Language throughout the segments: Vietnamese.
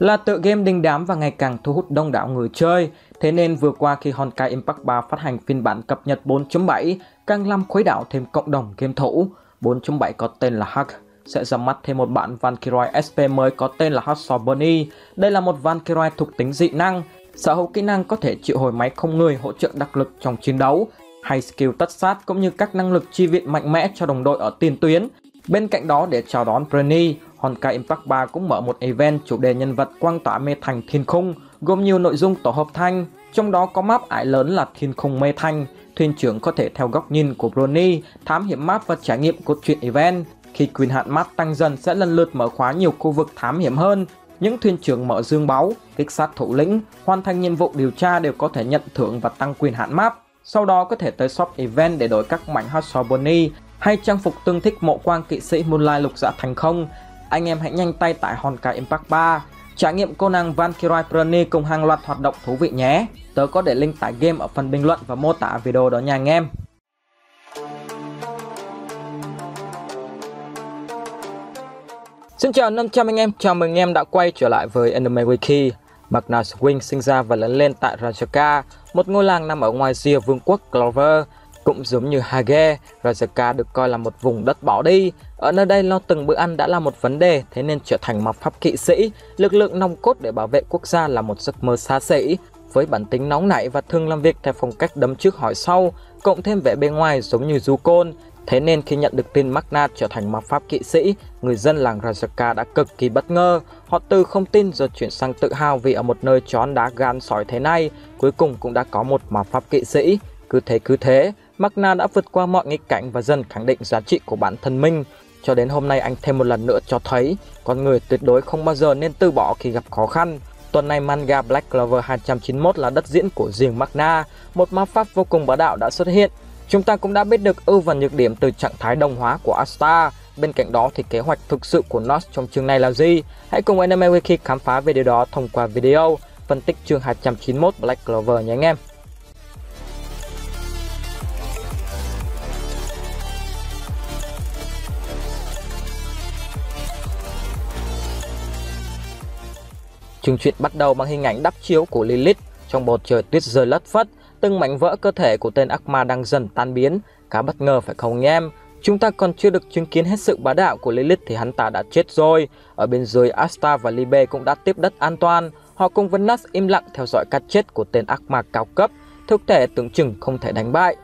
Là tựa game đình đám và ngày càng thu hút đông đảo người chơi, thế nên vừa qua khi Honkai Impact 3 phát hành phiên bản cập nhật 4.7 càng làm khuấy đảo thêm cộng đồng game thủ. 4.7 có tên là Hack sẽ ra mắt thêm một bản Valkyrie SP mới có tên là Hotshot Bunny. Đây là một Valkyrie thuộc tính dị năng, sở hữu kỹ năng có thể triệu hồi máy không người hỗ trợ đắc lực trong chiến đấu, hay skill tất sát cũng như các năng lực chi viện mạnh mẽ cho đồng đội ở tiền tuyến. Bên cạnh đó, để chào đón Bunny, Honkai Impact 3 cũng mở một event chủ đề nhân vật quang tỏa mê thành thiên khung, gồm nhiều nội dung tổ hợp thanh, trong đó có map ải lớn là thiên khung mê thanh. Thuyền trưởng có thể theo góc nhìn của Bunny thám hiểm map và trải nghiệm cốt truyện event. Khi quyền hạn map tăng dần sẽ lần lượt mở khóa nhiều khu vực thám hiểm hơn. Những thuyền trưởng mở dương báu, kích sát thủ lĩnh, hoàn thành nhiệm vụ điều tra đều có thể nhận thưởng và tăng quyền hạn map. Sau đó có thể tới shop event để đổi các mảnh Hotshot Bunny hay trang phục tương thích mộ quang kỵ sĩ Moonlight lục dạ thành không. Anh em hãy nhanh tay tải Honkai Impact 3, trải nghiệm cô nàng Valkyrie Bunny cùng hàng loạt hoạt động thú vị nhé. Tớ có để link tải game ở phần bình luận và mô tả video đó nha anh em. Xin chào 500 anh em, chào mừng anh em đã quay trở lại với Anime Wiki. Magnus Wing sinh ra và lớn lên tại Rajaka, một ngôi làng nằm ở ngoài rìa vương quốc Clover. Cũng giống như Hage, Rajaka được coi là một vùng đất bỏ đi. Ở nơi đây lo từng bữa ăn đã là một vấn đề, thế nên trở thành ma pháp kỵ sĩ, lực lượng nòng cốt để bảo vệ quốc gia là một giấc mơ xa xỉ. Với bản tính nóng nảy và thường làm việc theo phong cách đấm trước hỏi sau, cộng thêm vẻ bề ngoài giống như Yukon, thế nên khi nhận được tin Magnus trở thành ma pháp kỵ sĩ, người dân làng Rajaka đã cực kỳ bất ngờ. Họ từ không tin rồi chuyển sang tự hào vì ở một nơi chón đá gan sỏi thế này, cuối cùng cũng đã có một ma pháp kỵ sĩ. Cứ thế, Magnus đã vượt qua mọi nghịch cảnh và dần khẳng định giá trị của bản thân mình. Cho đến hôm nay anh thêm một lần nữa cho thấy con người tuyệt đối không bao giờ nên từ bỏ khi gặp khó khăn. Tuần này manga Black Clover 291 là đất diễn của riêng Magnus, một ma pháp vô cùng bá đạo đã xuất hiện. Chúng ta cũng đã biết được ưu và nhược điểm từ trạng thái đồng hóa của Asta. Bên cạnh đó thì kế hoạch thực sự của Nox trong chương này là gì? Hãy cùng Anime Wiki khám phá về điều đó thông qua video phân tích chương 291 Black Clover nhé anh em. Chương truyện bắt đầu bằng hình ảnh đắp chiếu của Lilith trong bầu trời tuyết rơi lất phất, từng mảnh vỡ cơ thể của tên ác ma đang dần tan biến. Khá bất ngờ phải không anh em? Chúng ta còn chưa được chứng kiến hết sự bá đạo của Lilith thì hắn ta đã chết rồi. Ở bên dưới, Asta và Libe cũng đã tiếp đất an toàn. Họ cùng với Nox im lặng theo dõi cái chết của tên ác ma cao cấp, thực thể tưởng chừng không thể đánh bại.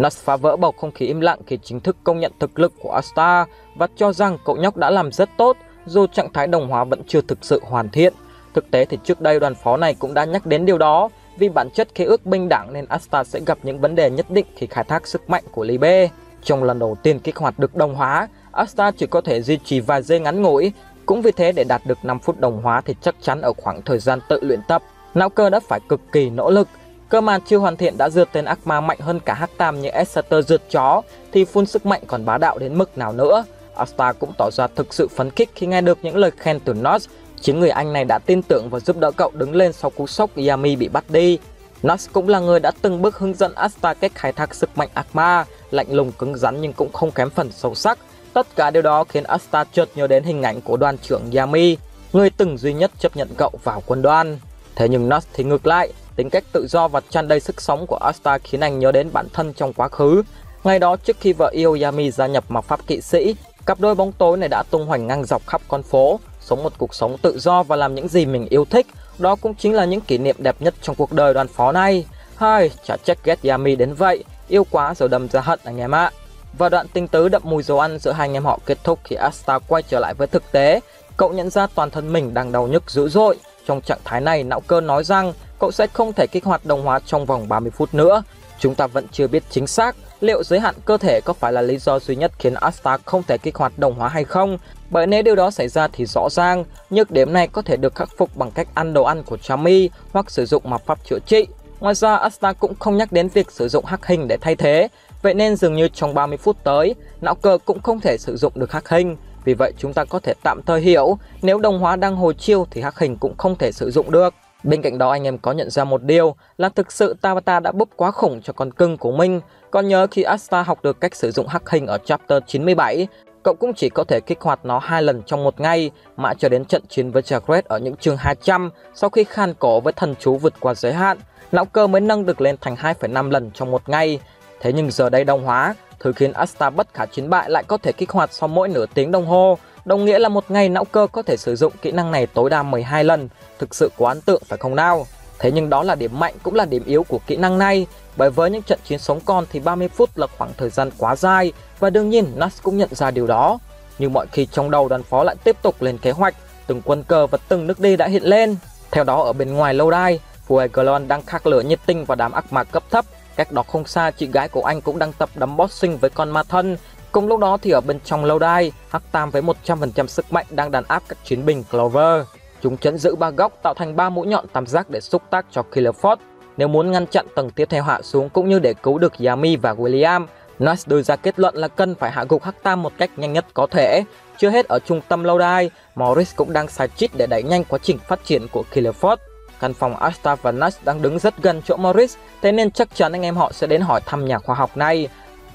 Nox phá vỡ bầu không khí im lặng khi chính thức công nhận thực lực của Asta và cho rằng cậu nhóc đã làm rất tốt, dù trạng thái đồng hóa vẫn chưa thực sự hoàn thiện. Thực tế thì trước đây đoàn phó này cũng đã nhắc đến điều đó, vì bản chất khế ước bình đẳng nên Asta sẽ gặp những vấn đề nhất định khi khai thác sức mạnh của Libe. Trong lần đầu tiên kích hoạt được đồng hóa, Asta chỉ có thể duy trì vài giây ngắn ngủi. Cũng vì thế để đạt được 5 phút đồng hóa thì chắc chắn ở khoảng thời gian tự luyện tập, não cơ đã phải cực kỳ nỗ lực. Cơ màn chưa hoàn thiện đã rượt tên ác ma mạnh hơn cả Hắc Tam như Exeter rượt chó, thì phun sức mạnh còn bá đạo đến mức nào nữa. Asta cũng tỏ ra thực sự phấn khích khi nghe được những lời khen từ Nox. Chính người anh này đã tin tưởng và giúp đỡ cậu đứng lên sau cú sốc Yami bị bắt đi. Nox cũng là người đã từng bước hướng dẫn Asta cách khai thác sức mạnh ác ma, lạnh lùng cứng rắn nhưng cũng không kém phần sâu sắc. Tất cả điều đó khiến Asta chợt nhớ đến hình ảnh của đoàn trưởng Yami, người từng duy nhất chấp nhận cậu vào quân đoàn. Thế nhưng Nox thì ngược lại, tính cách tự do và tràn đầy sức sống của Asta khiến anh nhớ đến bản thân trong quá khứ. Ngày đó trước khi vợ yêu Yami gia nhập ma pháp kỵ sĩ, cặp đôi bóng tối này đã tung hoành ngang dọc khắp con phố, sống một cuộc sống tự do và làm những gì mình yêu thích. Đó cũng chính là những kỷ niệm đẹp nhất trong cuộc đời đoàn phó này. Hai, chả trách ghét Yami đến vậy, yêu quá rồi đâm ra hận anh em ạ. Và đoạn tình tứ đậm mùi dầu ăn giữa hai anh em họ kết thúc khi Asta quay trở lại với thực tế. Cậu nhận ra toàn thân mình đang đau nhức dữ dội. Trong trạng thái này, não cơ nói rằng cậu sẽ không thể kích hoạt đồng hóa trong vòng 30 phút nữa. Chúng ta vẫn chưa biết chính xác liệu giới hạn cơ thể có phải là lý do duy nhất khiến Asta không thể kích hoạt đồng hóa hay không. Bởi nếu điều đó xảy ra thì rõ ràng nhược điểm này có thể được khắc phục bằng cách ăn đồ ăn của Chami hoặc sử dụng ma pháp chữa trị. Ngoài ra, Asta cũng không nhắc đến việc sử dụng hắc hình để thay thế. Vậy nên dường như trong 30 phút tới, não cơ cũng không thể sử dụng được hắc hình. Vì vậy chúng ta có thể tạm thời hiểu nếu đồng hóa đang hồi chiêu thì hắc hình cũng không thể sử dụng được. Bên cạnh đó anh em có nhận ra một điều là thực sự Tabata đã búp quá khủng cho con cưng của mình. Còn nhớ khi Asta học được cách sử dụng hắc hình ở chapter 97, cậu cũng chỉ có thể kích hoạt nó 2 lần trong một ngày, mãi cho đến trận chiến với Jagred ở những chương 200. Sau khi khan cổ với thần chú vượt qua giới hạn, não cơ mới nâng được lên thành 2,5 lần trong một ngày. Thế nhưng giờ đây đồng hóa, thứ khiến Asta bất khả chiến bại lại có thể kích hoạt sau mỗi nửa tiếng đồng hồ, đồng nghĩa là một ngày não cơ có thể sử dụng kỹ năng này tối đa 12 lần. Thực sự quá ấn tượng phải không nào? Thế nhưng đó là điểm mạnh cũng là điểm yếu của kỹ năng này, bởi với những trận chiến sống còn thì 30 phút là khoảng thời gian quá dài, và đương nhiên Nuts cũng nhận ra điều đó. Nhưng mọi khi trong đầu đoàn phó lại tiếp tục lên kế hoạch, từng quân cờ và từng nước đi đã hiện lên. Theo đó ở bên ngoài lâu đài, Fuegoleon đang khạc lửa nhiệt tình vào đám ác ma cấp thấp. Cách đó không xa, chị gái của anh cũng đang tập đấm boxing với con ma thân. Cùng lúc đó thì ở bên trong lâu đài, Hắc Tam với 100% sức mạnh đang đàn áp các chiến binh Clover. Chúng chấn giữ 3 góc tạo thành 3 mũi nhọn tam giác để xúc tác cho Killer Frost. Nếu muốn ngăn chặn tầng tiếp theo hạ xuống cũng như để cứu được Yami và William, Nuts đưa ra kết luận là cần phải hạ gục Hắc Tam một cách nhanh nhất có thể. Chưa hết ở trung tâm lâu đài, Morris cũng đang xài cheat để đẩy nhanh quá trình phát triển của Killer Frost. Căn phòng Asta và Nuts đang đứng rất gần chỗ Morris, thế nên chắc chắn anh em họ sẽ đến hỏi thăm nhà khoa học này.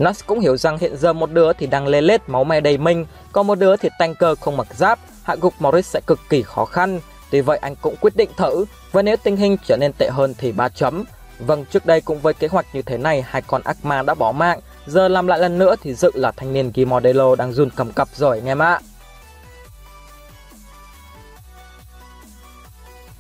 Nuts cũng hiểu rằng hiện giờ một đứa thì đang lê lết máu me đầy mình, còn một đứa thì tanh cơ không mặc giáp, hạ gục Morris sẽ cực kỳ khó khăn. Tuy vậy anh cũng quyết định thử, và nếu tình hình trở nên tệ hơn thì 3 chấm. Vâng, trước đây cũng với kế hoạch như thế này, 2 con ác ma đã bỏ mạng, giờ làm lại lần nữa thì dự là thanh niên Gimodelo đang run cầm cập rồi anh em ạ.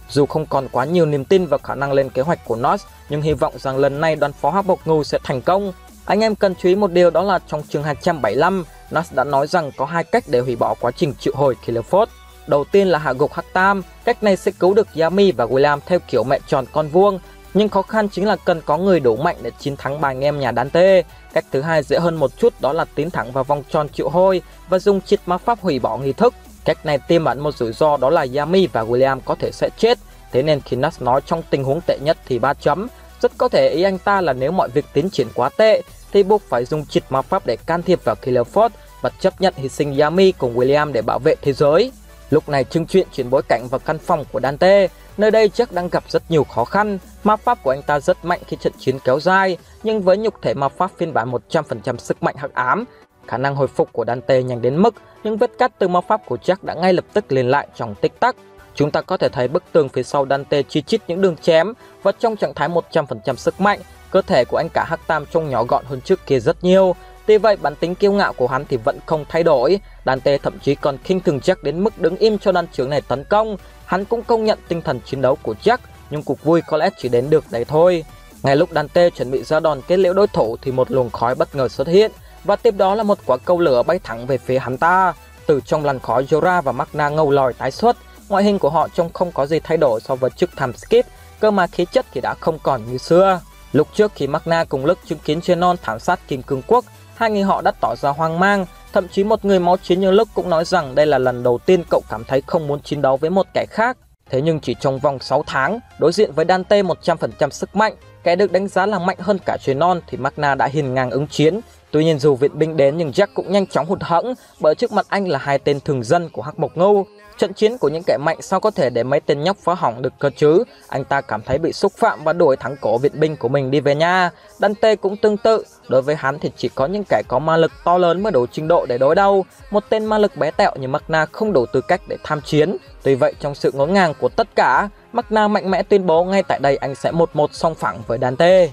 Dù không còn quá nhiều niềm tin vào khả năng lên kế hoạch của Nuts, nhưng hy vọng rằng lần này đoàn phó Hắc Bộc Ngưu sẽ thành công. Anh em cần chú ý một điều, đó là trong chương 275, Nuts đã nói rằng có 2 cách để hủy bỏ quá trình triệu hồi Killer Frost. Đầu tiên là hạ gục Hắc Tam, cách này sẽ cứu được Yami và William theo kiểu mẹ tròn con vuông. Nhưng khó khăn chính là cần có người đủ mạnh để chiến thắng 3 anh em nhà Dante. Cách thứ hai dễ hơn một chút, đó là tiến thẳng vào vòng tròn triệu hồi và dùng triệt ma pháp hủy bỏ nghi thức. Cách này tiềm ẩn một rủi ro, đó là Yami và William có thể sẽ chết. Thế nên khi Nuts nói trong tình huống tệ nhất thì 3 chấm, rất có thể ý anh ta là nếu mọi việc tiến triển quá tệ thì buộc phải dùng triệt ma pháp để can thiệp vào Killer Frost và chấp nhận hy sinh Yami cùng William để bảo vệ thế giới. Lúc này chương truyện chuyển bối cảnh vào căn phòng của Dante, nơi đây chắc đang gặp rất nhiều khó khăn. Ma pháp của anh ta rất mạnh khi trận chiến kéo dài, nhưng với nhục thể ma pháp phiên bản 100% sức mạnh hắc ám, khả năng hồi phục của Dante nhanh đến mức những vết cắt từ ma pháp của Jack đã ngay lập tức lên lại trong tích tắc. Chúng ta có thể thấy bức tường phía sau Dante chi chít những đường chém, và trong trạng thái 100% sức mạnh, cơ thể của anh cả Hắc Tam trông nhỏ gọn hơn trước kia rất nhiều. Tuy vậy bản tính kiêu ngạo của hắn thì vẫn không thay đổi. Dante thậm chí còn khinh thường Jack đến mức đứng im cho đàn trưởng này tấn công. Hắn cũng công nhận tinh thần chiến đấu của Jack, nhưng cuộc vui có lẽ chỉ đến được đấy thôi. Ngay lúc Dante chuẩn bị ra đòn kết liễu đối thủ thì một luồng khói bất ngờ xuất hiện, và tiếp đó là một quả cầu lửa bay thẳng về phía hắn ta. Từ trong làn khói, Jorah và Magna ngầu lòi tái xuất. Ngoại hình của họ trông không có gì thay đổi so với trước time skip, cơ mà khí chất thì đã không còn như xưa. Lúc trước khi Magna cùng lúc chứng kiến Zenon thảm sát Kim Cương Quốc, hai người họ đã tỏ ra hoang mang. Thậm chí một người máu chiến như Luke cũng nói rằng đây là lần đầu tiên cậu cảm thấy không muốn chiến đấu với một kẻ khác. Thế nhưng chỉ trong vòng 6 tháng, đối diện với Dante 100% sức mạnh, kẻ được đánh giá là mạnh hơn cả Zenon, thì Magna đã hiên ngang ứng chiến. Tuy nhiên dù viện binh đến nhưng Jack cũng nhanh chóng hụt hẫng, bởi trước mặt anh là 2 tên thường dân của Hắc Bộc Ngưu. Trận chiến của những kẻ mạnh sao có thể để mấy tên nhóc phá hỏng được cơ chứ. Anh ta cảm thấy bị xúc phạm và đuổi thẳng cổ viện binh của mình đi về nhà. Dante cũng tương tự, đối với hắn thì chỉ có những kẻ có ma lực to lớn mới đủ trình độ để đối đầu. Một tên ma lực bé tẹo như Magna không đủ tư cách để tham chiến. Tuy vậy trong sự ngỡ ngàng của tất cả, Magna mạnh mẽ tuyên bố ngay tại đây anh sẽ 1-1 song phẳng với Dante.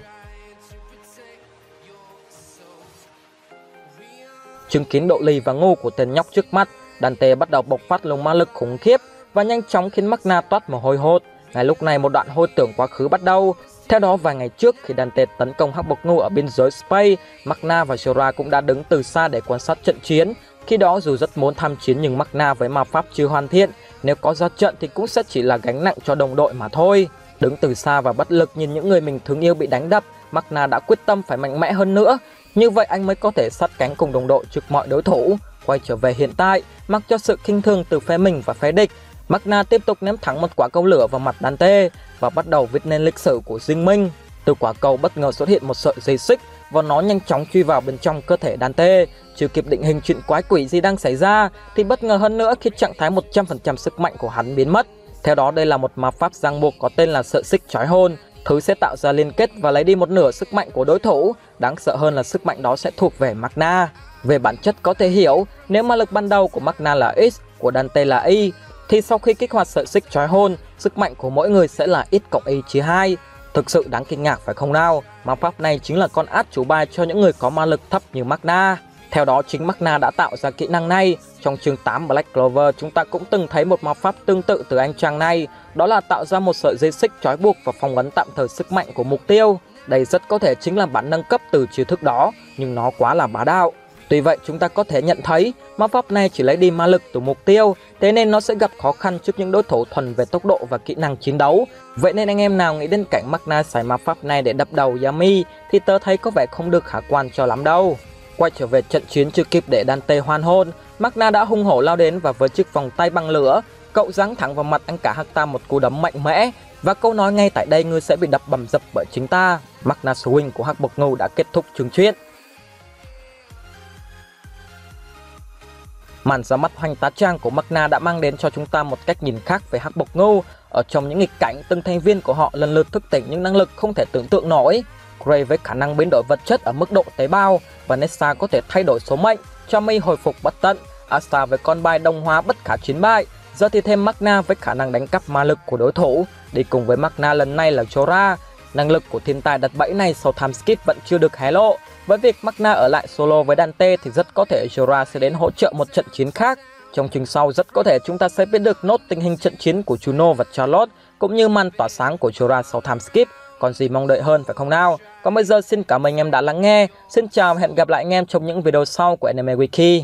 Chứng kiến độ lì và ngu của tên nhóc trước mắt, Dante bắt đầu bộc phát luồng ma lực khủng khiếp và nhanh chóng khiến Magna toát mồ hôi hột. Ngay lúc này một đoạn hồi tưởng quá khứ bắt đầu. Theo đó vài ngày trước khi Dante tấn công Hắc Bộc Ngưu ở biên giới Space, Magna và Jorah cũng đã đứng từ xa để quan sát trận chiến. Khi đó dù rất muốn tham chiến nhưng Magna với ma pháp chưa hoàn thiện, nếu có ra trận thì cũng sẽ chỉ là gánh nặng cho đồng đội mà thôi. Đứng từ xa và bất lực nhìn những người mình thương yêu bị đánh đập, Magna đã quyết tâm phải mạnh mẽ hơn nữa. Như vậy anh mới có thể sát cánh cùng đồng đội trước mọi đối thủ. Quay trở về hiện tại, mặc cho sự khinh thường từ phe mình và phe địch, Magna tiếp tục ném thẳng một quả cầu lửa vào mặt Dante và bắt đầu viết nên lịch sử của riêng mình. Từ quả cầu bất ngờ xuất hiện một sợi dây xích và nó nhanh chóng truy vào bên trong cơ thể Dante. Chưa kịp định hình chuyện quái quỷ gì đang xảy ra thì bất ngờ hơn nữa khi trạng thái 100% sức mạnh của hắn biến mất. Theo đó đây là một ma pháp ràng buộc có tên là sợi xích trói hồn. Thứ sẽ tạo ra liên kết và lấy đi một nửa sức mạnh của đối thủ. Đáng sợ hơn là sức mạnh đó sẽ thuộc về Magna. Về bản chất có thể hiểu, nếu ma lực ban đầu của Magna là X, của Dante là Y, thì sau khi kích hoạt sợi xích trói hôn, sức mạnh của mỗi người sẽ là X cộng Y chia 2. Thực sự đáng kinh ngạc phải không nào? Ma pháp này chính là con át chủ bài cho những người có ma lực thấp như Magna. Theo đó, chính Magna đã tạo ra kỹ năng này. Trong chương 8 Black Clover, chúng ta cũng từng thấy một ma pháp tương tự từ anh chàng này. Đó là tạo ra một sợi dây xích trói buộc và phong ấn tạm thời sức mạnh của mục tiêu. Đây rất có thể chính là bản nâng cấp từ chiêu thức đó, nhưng nó quá là bá đạo. Tuy vậy, chúng ta có thể nhận thấy ma pháp này chỉ lấy đi ma lực từ mục tiêu, thế nên nó sẽ gặp khó khăn trước những đối thủ thuần về tốc độ và kỹ năng chiến đấu. Vậy nên anh em nào nghĩ đến cảnh Magna xài ma pháp này để đập đầu Yami thì tớ thấy có vẻ không được khả quan cho lắm đâu. Quay trở về trận chiến chưa kịp để Dante hoan hôn, Magna đã hung hổ lao đến và với chiếc vòng tay bằng lửa, cậu giáng thẳng vào mặt anh cả Hector một cú đấm mạnh mẽ. Và câu nói ngay tại đây ngươi sẽ bị đập bầm dập bởi chính ta. Magna Swing của Hắc Bộc Ngưu đã kết thúc chương truyện. Màn ra mắt hoành tá trang của Magna đã mang đến cho chúng ta một cách nhìn khác về Hắc Bộc Ngưu. Ở trong những nghịch cảnh, từng thành viên của họ lần lượt thức tỉnh những năng lực không thể tưởng tượng nổi. Gray với khả năng biến đổi vật chất ở mức độ tế bào, Vanessa có thể thay đổi số mệnh, Chami hồi phục bất tận, Asta với con bài đồng hóa bất khả chiến bại. Giờ thì thêm Magna với khả năng đánh cắp ma lực của đối thủ. Đi cùng với Magna lần này là Jorah. Năng lực của thiên tài đặt bẫy này sau time skip vẫn chưa được hé lộ. Với việc Magna ở lại solo với Dante thì rất có thể Jorah sẽ đến hỗ trợ một trận chiến khác. Trong chương sau rất có thể chúng ta sẽ biết được nốt tình hình trận chiến của Juno và Charlotte, cũng như màn tỏa sáng của Jorah sau time skip. Còn gì mong đợi hơn phải không nào? Còn bây giờ xin cảm ơn anh em đã lắng nghe. Xin chào và hẹn gặp lại anh em trong những video sau của Anime Wiki.